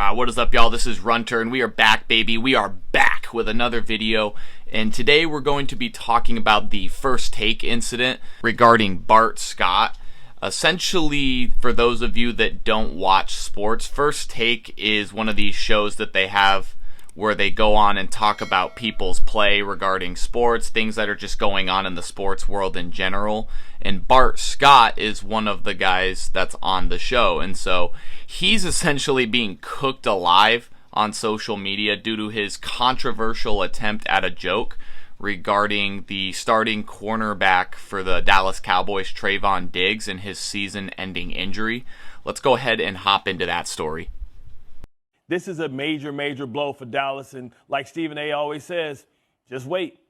What is up, y'all? This is Runter, and we are back, baby. We are back with another video, and today we're going to be talking about the first take incident regarding Bart Scott. Essentially, for those of you that don't watch sports, First Take is one of these shows that they have where they go on and talk about people's play regarding sports, things that are just going on in the sports world in general. And Bart Scott is one of the guys that's on the show. And so he's essentially being cooked alive on social media due to his controversial attempt at a joke regarding the starting cornerback for the Dallas Cowboys, Trevon Diggs, and his season-ending injury. Let's go ahead and hop into that story. This is a major, major blow for Dallas. And like Stephen A. always says, just wait.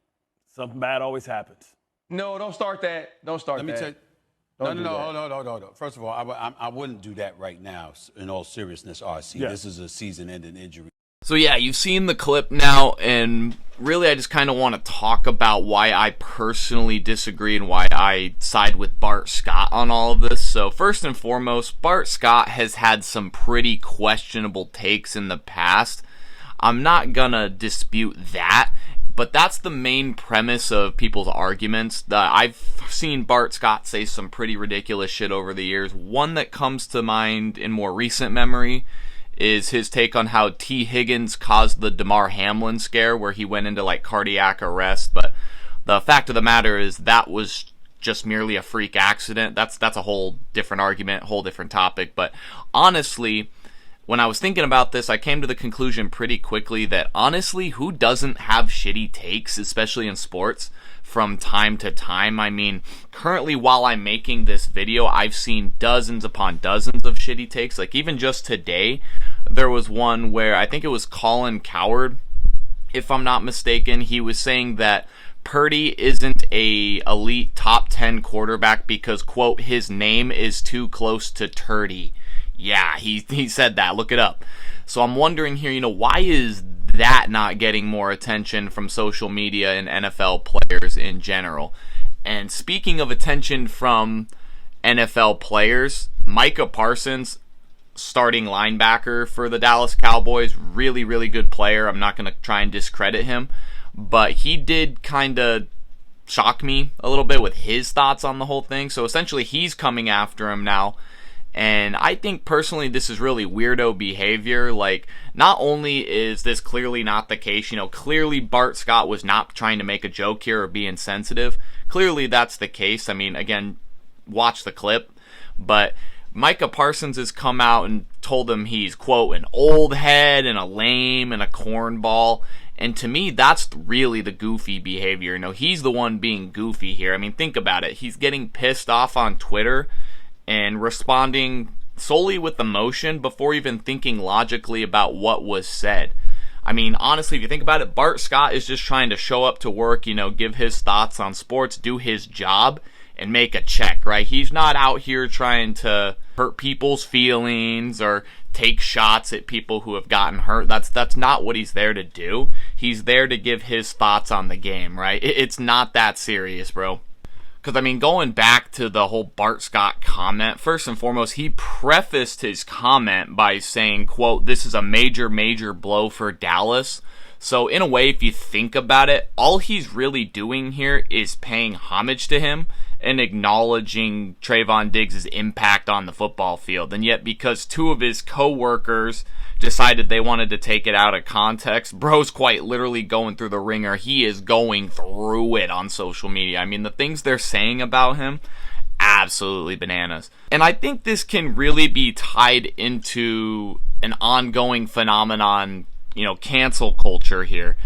Something bad always happens. No, don't start that. Don't start that. Let me tell you. No. First of all, I wouldn't do that right now, in all seriousness, RC. Yeah. This is a season-ending injury. So yeah, you've seen the clip now, and really I just kind of want to talk about why I personally disagree and why I side with Bart Scott on all of this. So first and foremost, Bart Scott has had some pretty questionable takes in the past. I'm not gonna dispute that, but that's the main premise of people's arguments. I've seen Bart Scott say some pretty ridiculous shit over the years. One that comes to mind in more recent memory is his take on how T. Higgins caused the Damar Hamlin scare where he went into like cardiac arrest. But the fact of the matter is that was just merely a freak accident. That's a whole different argument, whole different topic. But honestly, when I was thinking about this, I came to the conclusion pretty quickly that honestly, who doesn't have shitty takes, especially in sports, from time to time? I mean, currently while I'm making this video, I've seen dozens upon dozens of shitty takes. Like even just today, there was one where I think it was Colin Cowherd, if I'm not mistaken. He was saying that Purdy isn't a elite top 10 quarterback because, quote, his name is too close to Turdy. Yeah, he said that. Look it up. So I'm wondering here, why is that not getting more attention from social media and NFL players in general? And speaking of attention from NFL players, Micah Parsons, starting linebacker for the Dallas Cowboys, really, really good player. I'm not going to try and discredit him, but he did kind of shock me a little bit with his thoughts on the whole thing. So essentially he's coming after him now. And I think personally this is really weirdo behavior. Like, not only is this clearly not the case, clearly Bart Scott was not trying to make a joke here or be insensitive. Clearly that's the case. I mean, again, watch the clip. But Micah Parsons has come out and told him he's, quote, an old head and a lame and a cornball. And to me, that's really the goofy behavior. He's the one being goofy here. I mean, think about it. He's getting pissed off on Twitter and responding solely with emotion before even thinking logically about what was said. I mean, honestly, if you think about it, Bart Scott is just trying to show up to work, give his thoughts on sports, do his job, and make a check, right? He's not out here trying to hurt people's feelings or take shots at people who have gotten hurt. That's not what he's there to do. He's there to give his thoughts on the game, right? It's not that serious, bro. Because, I mean, going back to the whole Bart Scott comment, first and foremost, he prefaced his comment by saying, quote, this is a major, major blow for Dallas. So, in a way, if you think about it, all he's really doing here is paying homage to him and acknowledging Trevon Diggs' impact on the football field. And yet, because two of his co-workers decided they wanted to take it out of context, bro's quite literally going through the ringer. He is going through it on social media. I mean, the things they're saying about him, absolutely bananas. And I think this can really be tied into an ongoing phenomenon, cancel culture here,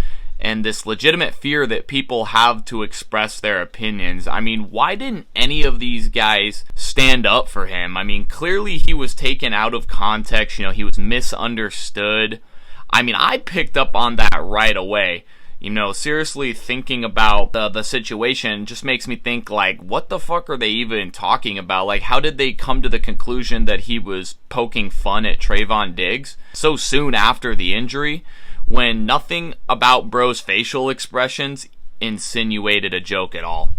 and this legitimate fear that people have to express their opinions. I mean, why didn't any of these guys stand up for him? I mean, clearly he was taken out of context. He was misunderstood. I mean, I picked up on that right away. Seriously thinking about the situation just makes me think, like, what the fuck are they even talking about? Like, how did they come to the conclusion that he was poking fun at Trevon Diggs so soon after the injury, when nothing about bro's facial expressions insinuated a joke at all?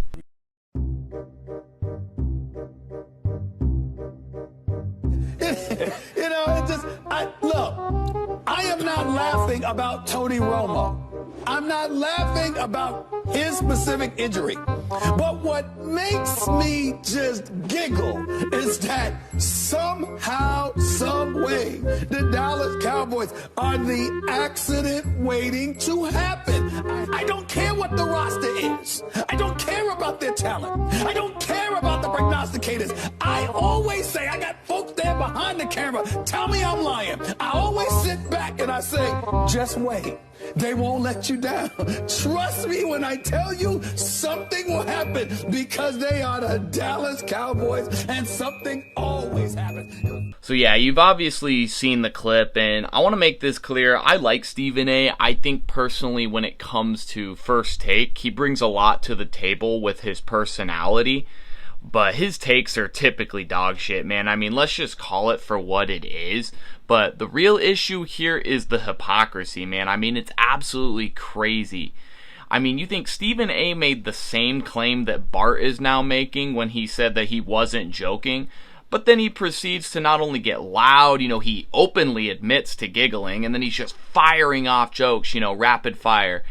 Look, I am not laughing about Tony Romo. I'm not laughing about his specific injury. But what makes me just giggle is that somehow, some way, the Dallas Cowboys are the accident waiting to happen. I don't care what the roster is. I don't care about their talent. I don't care about the prognosticators. I always say, I got folks there behind the camera. Tell me I'm lying. I always sit back and I say, just wait. They won't let you down. Trust me when I tell you something will happen, because they are the Dallas Cowboys and something always happens. So yeah, you've obviously seen the clip, and I want to make this clear. I like Stephen A. I think personally when it comes to First Take, he brings a lot to the table with his personality, but his takes are typically dog shit, man. I mean, let's just call it for what it is. But the real issue here is the hypocrisy, man. I mean, it's absolutely crazy. I mean, you think Stephen A. made the same claim that Bart is now making when he said that he wasn't joking, but then he proceeds to not only get loud, he openly admits to giggling, and then he's just firing off jokes, rapid fire.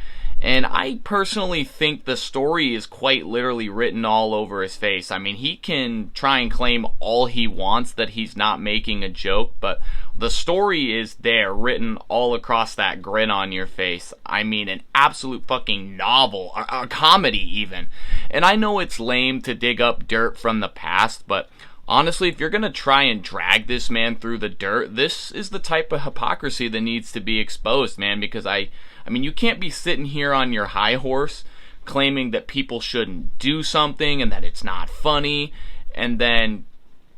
And I personally think the story is quite literally written all over his face. I mean, he can try and claim all he wants that he's not making a joke, but the story is there, written all across that grin on your face. I mean, an absolute fucking novel, a comedy even. And I know it's lame to dig up dirt from the past, but honestly, if you're going to try and drag this man through the dirt, this is the type of hypocrisy that needs to be exposed, man, because I mean, you can't be sitting here on your high horse claiming that people shouldn't do something and that it's not funny, and then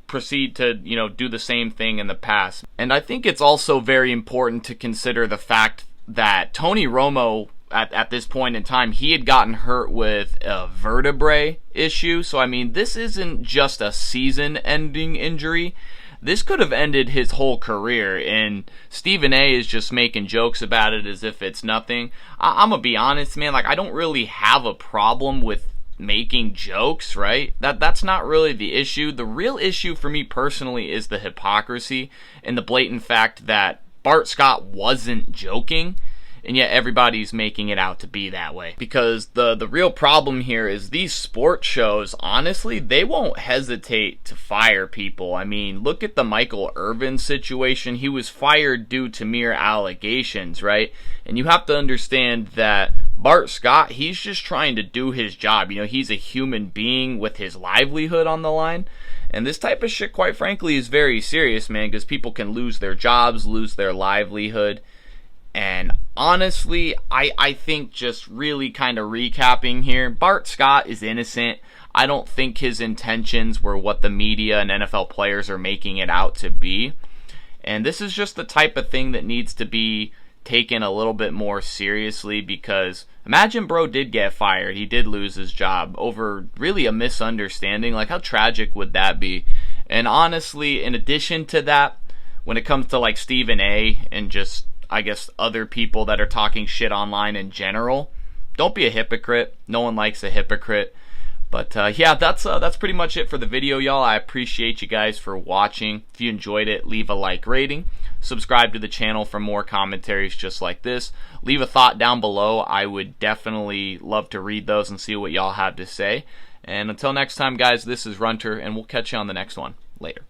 proceed to, do the same thing in the past. And I think it's also very important to consider the fact that Tony Romo, at this point in time, he had gotten hurt with a vertebrae issue. So, I mean, this isn't just a season-ending injury. This could have ended his whole career, and Stephen A. is just making jokes about it as if it's nothing. I'm gonna be honest, man, I don't really have a problem with making jokes, right? That's not really the issue. The real issue for me personally is the hypocrisy and the blatant fact that Bart Scott wasn't joking, and yet everybody's making it out to be that way. Because the real problem here is these sports shows, honestly, they won't hesitate to fire people. I mean, look at the Michael Irvin situation. He was fired due to mere allegations, right? And you have to understand that Bart Scott, he's just trying to do his job. He's a human being with his livelihood on the line. And this type of shit, quite frankly, is very serious, man, because people can lose their jobs, lose their livelihood. And honestly, I think, just really kind of recapping here, Bart Scott is innocent. I don't think his intentions were what the media and NFL players are making it out to be. And this is just the type of thing that needs to be taken a little bit more seriously, because imagine bro did get fired. He did lose his job over really a misunderstanding. How tragic would that be? And honestly, in addition to that, when it comes to Stephen A. and just, I guess, other people that are talking shit online in general, don't be a hypocrite. No one likes a hypocrite. But yeah, that's pretty much it for the video, y'all. I appreciate you guys for watching. If you enjoyed it, leave a like rating. Subscribe to the channel for more commentaries just like this. Leave a thought down below. I would definitely love to read those and see what y'all have to say. And until next time, guys, this is Runter, and we'll catch you on the next one. Later.